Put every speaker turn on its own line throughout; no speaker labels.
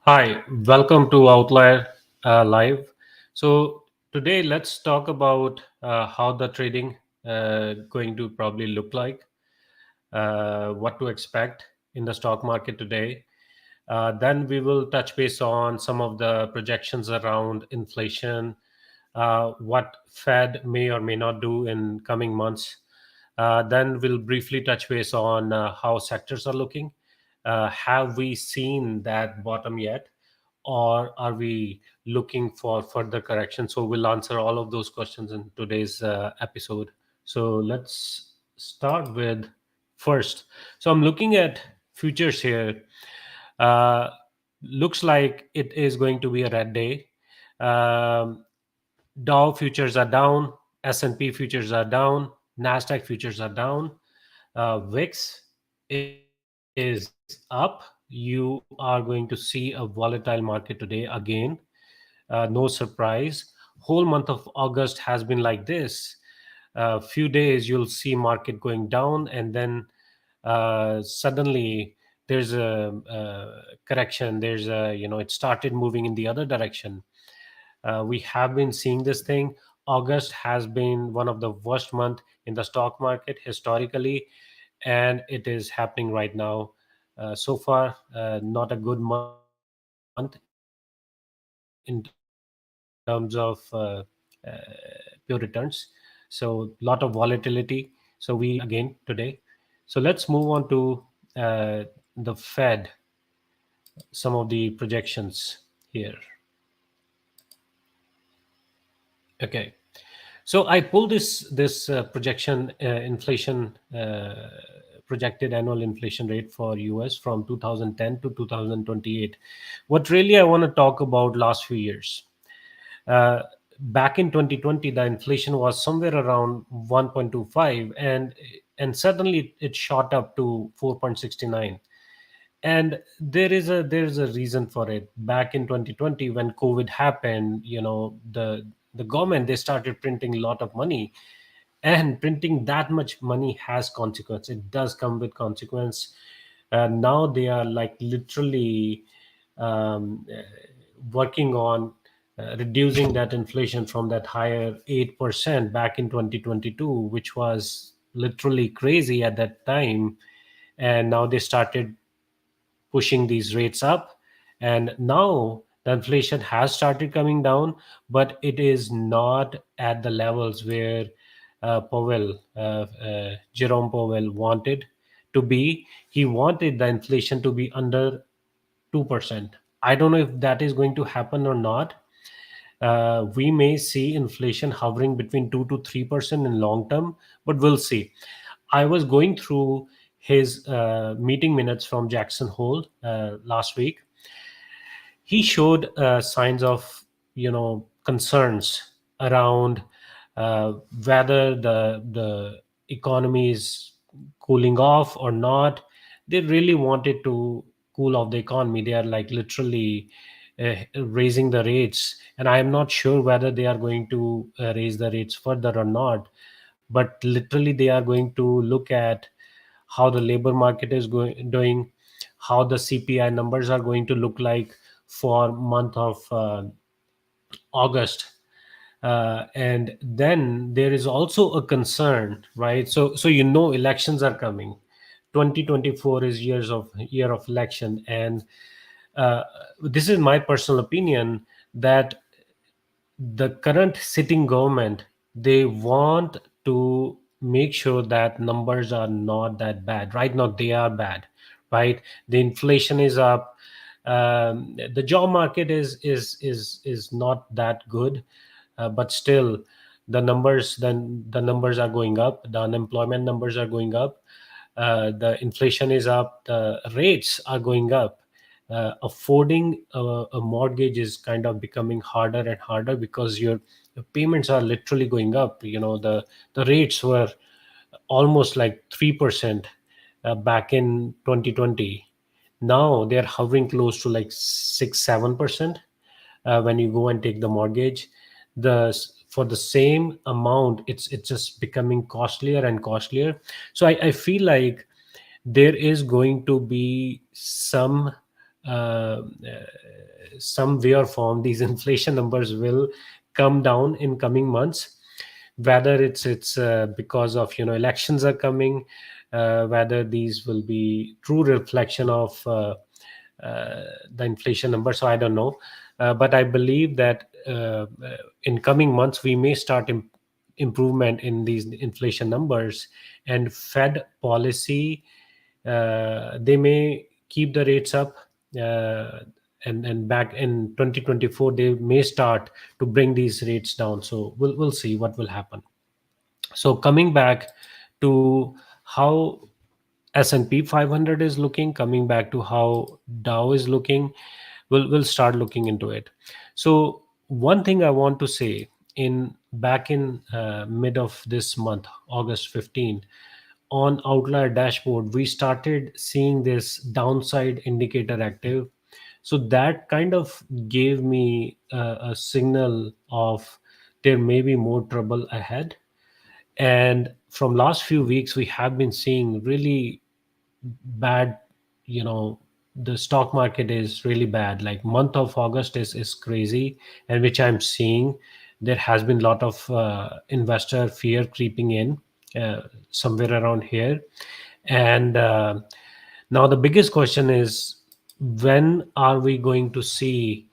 Hi, welcome to Outlier Live. So today let's talk about how the trading going to probably look like, what to expect in the stock market today. Then we will touch base on some of the projections around inflation, what Fed may or may not do in coming months. Then we'll briefly touch base on how sectors are looking. Have we seen that bottom yet? Or are we looking for further correction? So we'll answer all of those questions in today's episode. So let's start with first. So I'm looking at futures here. Uh, Looks like it is going to be a red day. Um, Dow futures are down, S&P futures are down, Nasdaq futures are down, VIX is up. You are going to see a volatile market today again. No surprise. Whole month of August has been like this. Few days you'll see market going down, and then suddenly there's a correction. There's a it started moving in the other direction. We have been seeing this thing. August has been one of the worst month in the stock market historically, and it is happening right now. So far, not a good month in terms of pure returns. So lot of volatility. So we are seeing this again today. So let's move on to the Fed, some of the projections here. Okay. So I pulled this projection inflation projected annual inflation rate for US from 2010 to 2028. What really I want to talk about last few years. Uh, Back in 2020, the inflation was somewhere around 1.25, and suddenly it shot up to 4.69. And there is a reason for it. Back in 2020, when COVID happened, the government, they started printing a lot of money, and printing that much money has consequence. It does come with consequence. Now they are like literally um, uh, working on reducing that inflation from that higher 8% back in 2022, which was literally crazy at that time. And now they started pushing these rates up, and now the inflation has started coming down, but it is not at the levels where Jerome Powell wanted to be. He wanted the inflation to be under 2%. I don't know if that is going to happen or not. We may see inflation hovering between 2 to 3% in long term, but we'll see. I was going through his meeting minutes from Jackson Hole last week. He showed signs of concerns around whether the economy is cooling off or not. They really wanted to cool off the economy. They are like literally raising the rates, and I am not sure whether they are going to raise the rates further or not. But literally they are going to look at how the labor market is doing, how the CPI numbers are going to look like for month of August. And then there is also a concern, right? So elections are coming. 2024 is year of election, and uh, this is my personal opinion that the current sitting government, they want to make sure that numbers are not that bad. Right now they are bad, right? The inflation is up. The job market is not that good, but still the numbers are going up, the unemployment numbers are going up, the inflation is up, the rates are going up. Affording a mortgage is kind of becoming harder and harder because your payments are literally going up. The rates were almost like 3% back in 2020. Now they're hovering close to like 6-7% when you go and take the mortgage. For the same amount, it's just becoming costlier and costlier. So I feel like there is going to be some some way or form these inflation numbers will come down in coming months, whether it's because of elections are coming, whether these will be true reflection of the inflation number. So I don't know, but I believe that in coming months we may start improvement in these inflation numbers. And Fed policy, they may keep the rates up, uh, and back in 2024 they may start to bring these rates down. So we'll see what will happen. So coming back to how S&P 500 is looking, coming back to how Dow is looking, we'll start looking into it. So one thing I want to say, in back in mid of this month, August 15, on outlier dashboard we started seeing this downside indicator active. So that kind of gave me a signal of there may be more trouble ahead. And from last few weeks we have been seeing really bad, you know the stock market is really bad. Like month of August is crazy, and which I'm seeing there has been a lot of investor fear creeping in, uh, somewhere around here. And now the biggest question is, when are we going to see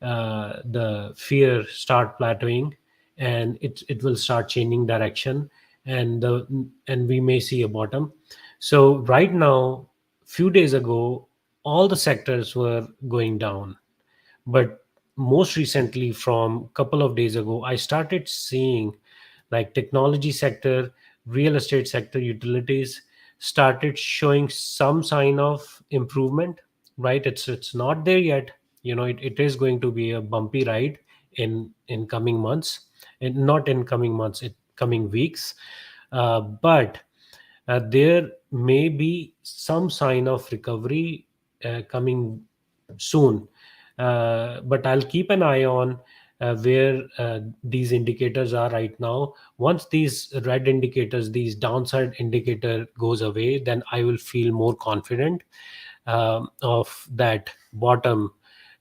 the fear start plateauing, and it will start changing direction, and we may see a bottom. So right now, few days ago, all the sectors were going down, but most recently, from couple of days ago, I started seeing like technology sector, real estate sector, utilities started showing some sign of improvement. Right, it's not there yet. It is going to be a bumpy ride in coming months, and not in coming months, in coming weeks. But there may be some sign of recovery coming soon. But I'll keep an eye on where these indicators are right now. Once these red indicators, these downside indicator goes away, then I will feel more confident of that bottom.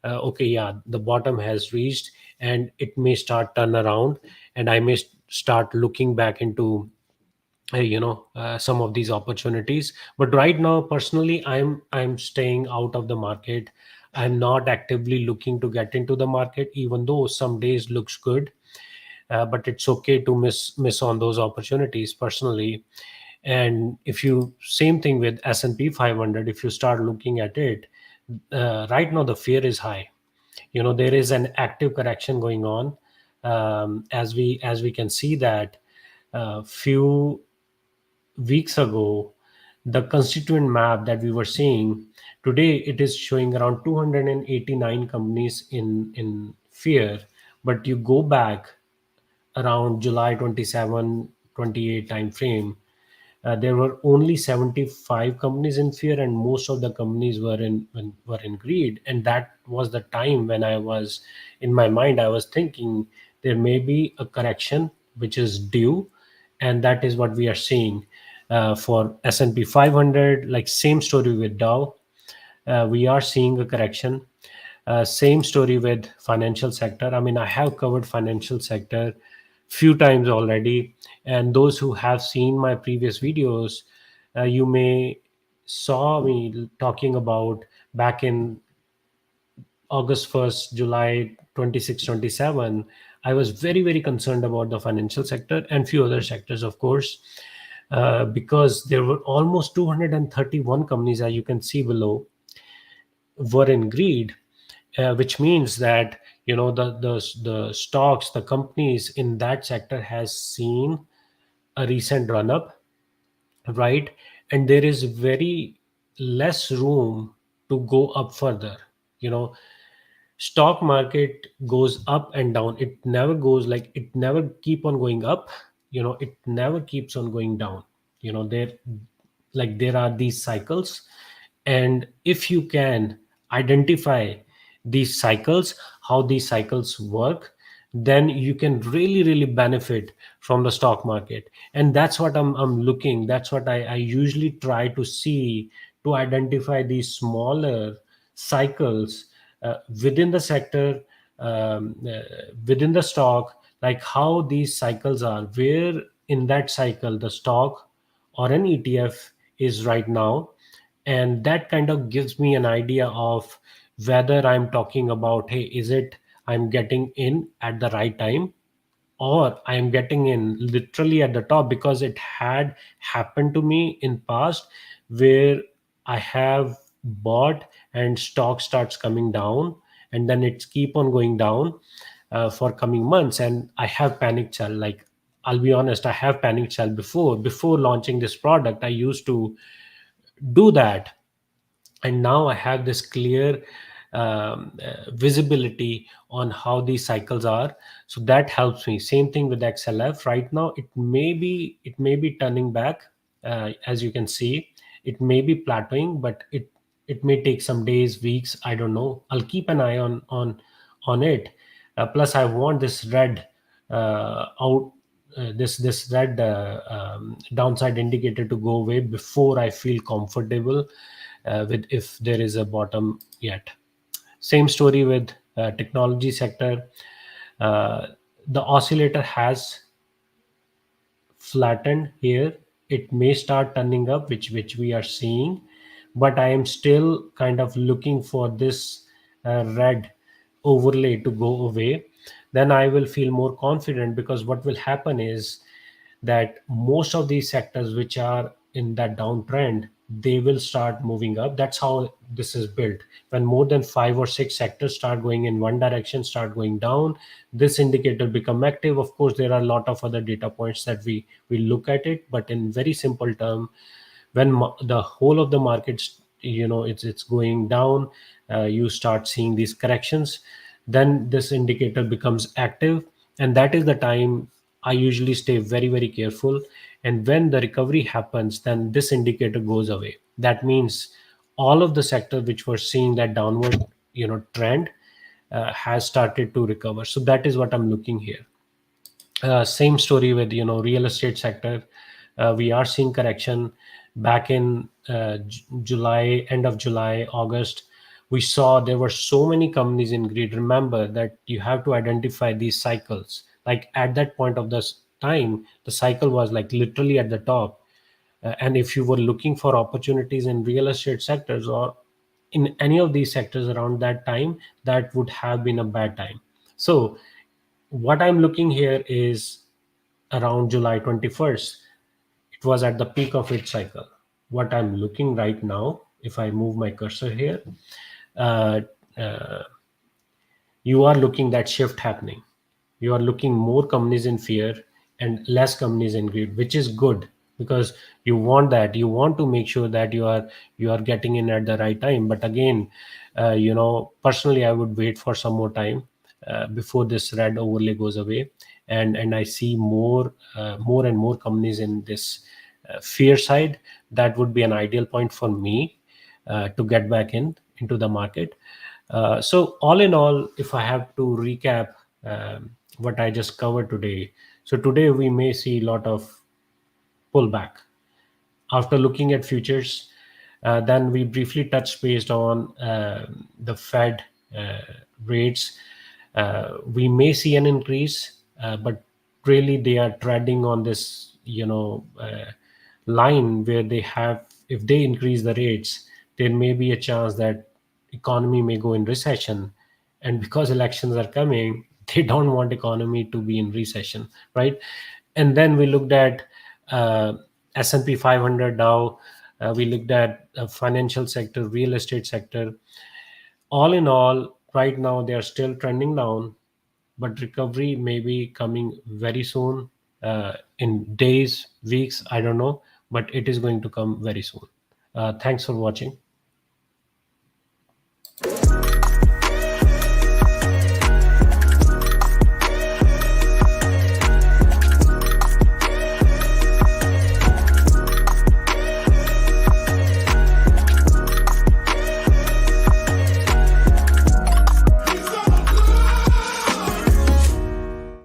Okay, yeah, the bottom has reached, and it may start turn around, and I may start looking back into some of these opportunities. But right now, personally, I'm staying out of the market. I'm not actively looking to get into the market, even though some days looks good. But it's okay to miss on those opportunities personally. And if you, same thing with S&P 500, if you start looking at it, right now the fear is high. There is an active correction going on, as we can see that few weeks ago, the constituent map that we were seeing, today it is showing around 289 companies in fear. But you go back around July 27, 28 time frame, there were only 75 companies in fear, and most of the companies were in greed. And that was the time when I was, in my mind I was thinking there may be a correction which is due. And that is what we are seeing for S&P 500. Like same story with Dow, we are seeing a correction. Same story with financial sector. I mean, I have covered financial sector few times already, and those who have seen my previous videos, you may saw me talking about back in August 1st, July 26, 27. I was very, very concerned about the financial sector and few other sectors, of course, because there were almost 231 companies, as you can see below, were in greed, which means that the stocks, the companies in that sector has seen a recent run up, right? And there is very less room to go up further. you know Stock market goes up and down. It never goes, like, it never keep on going up. It never keeps on going down. There, like, there are these cycles. And if you can identify these cycles, how these cycles work, then you can really, really benefit from the stock market. And that's what I'm that's what I usually try to see, to identify these smaller cycles within the sector, within the stock, like how these cycles are, where in that cycle the stock or an ETF is right now. And that kind of gives me an idea of whether I'm talking about, hey, is it I'm getting in at the right time, or I am getting in literally at the top, because it had happened to me in past where I have bought and stock starts coming down, and then it's keep on going down for coming months, and I have panic sell. Like, I'll be honest, I have panic sell before launching this product. I used to do that, and now I have this clear visibility on how these cycles are. So that helps me. Same thing with XLF. Right now it may be turning back. As you can see, it may be plateauing, but it may take some days, weeks, I don't know. I'll keep an eye on it. Plus I want this red out this red downside indicator to go away before I feel comfortable with if there is a bottom yet. Same story with technology sector. Uh, the oscillator has flattened here. It may start turning up, which we are seeing, but I am still kind of looking for this red overlay to go away. Then I will feel more confident, because what will happen is that most of these sectors which are in that downtrend, they will start moving up. That's how this is built. When more than 5 or 6 sectors start going in one direction, start going down, this indicator become active. Of course, there are a lot of other data points that we look at it, but in very simple term, when the whole of the markets, it's going down, you start seeing these corrections, then this indicator becomes active, and that is the time I usually stay very very careful. And when the recovery happens, then this indicator goes away. That means all of the sector which were seeing that downward trend has started to recover. So that is what I'm looking here. Same story with real estate sector. We are seeing correction back in July, end of July, August. We saw there were so many companies in greed. Remember that you have to identify these cycles. Like at that point of this time, the cycle was like literally at the top. And if you were looking for opportunities in real estate sectors or in any of these sectors around that time, that would have been a bad time. So what I'm looking here is around July 21st. It was at the peak of its cycle. What I'm looking right now, if I move my cursor here, uh, uh, you are looking that shift happening. You are looking more companies in fear and less companies in greed, which is good, because you want that. You want to make sure that you are getting in at the right time. But again, personally, I would wait for some more time before this red overlay goes away, and I see more and more companies in this fear side. That would be an ideal point for me to get back into the market. So all in all, if I have to recap what I just covered today, so today we may see a lot of pullback after looking at futures. Then we briefly touched based on the Fed uh, rates. We may see an increase, but really they are treading on this, line where they have, if they increase the rates, there may be a chance that economy may go in recession. And because elections are coming, they don't want economy to be in recession, right? And then we looked at uh, S&P 500, Dow. We looked at financial sector, real estate sector. All in all, right now they are still trending down, but recovery may be coming very soon, in days, weeks, I don't know, but it is going to come very soon. Thanks for watching.